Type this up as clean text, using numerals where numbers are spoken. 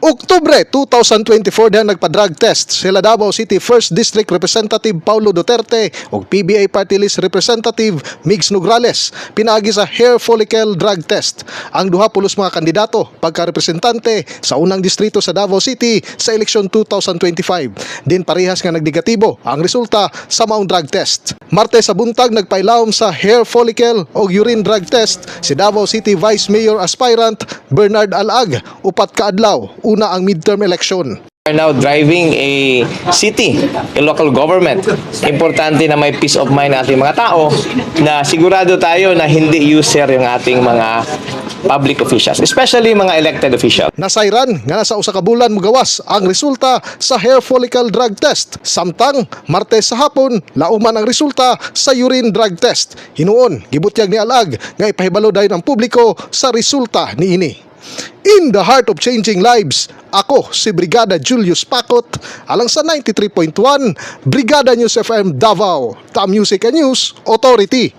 Oktubre 2024 dihan nagpa-drug test sila Davao City 1st District Representative Paulo Duterte ug PBA Party List Representative Migs Nograles pinaagi sa hair follicle drug test. Ang duha pulos mga kandidato pagka-representante sa unang distrito sa Davao City sa eleksyon 2025. Din parehas nga nagnegatibo ang resulta sa maong drug test. Martes sa buntag nagpailawom sa hair follicle o urine drug test si Davao City Vice Mayor Aspirant Bernard Alag upat ka adlaw una ang midterm election. We are now driving a city, a local government. Importante na may peace of mind ng ating mga tao na sigurado tayo na hindi user yung ating mga public officials, especially mga elected officials. Nasayran nga nasa usa ka bulan mogawas ang resulta sa hair follicle drug test. Samtang Martes sa hapon lauman ang resulta sa urine drug test. Hinuon gibutyag ni Alag nga ipahibalo dayon ang publiko sa resulta niini. In the heart of changing lives, ako si Brigada Julius Pacot alang sa 93.1 Brigada News FM Davao, the Music and News Authority.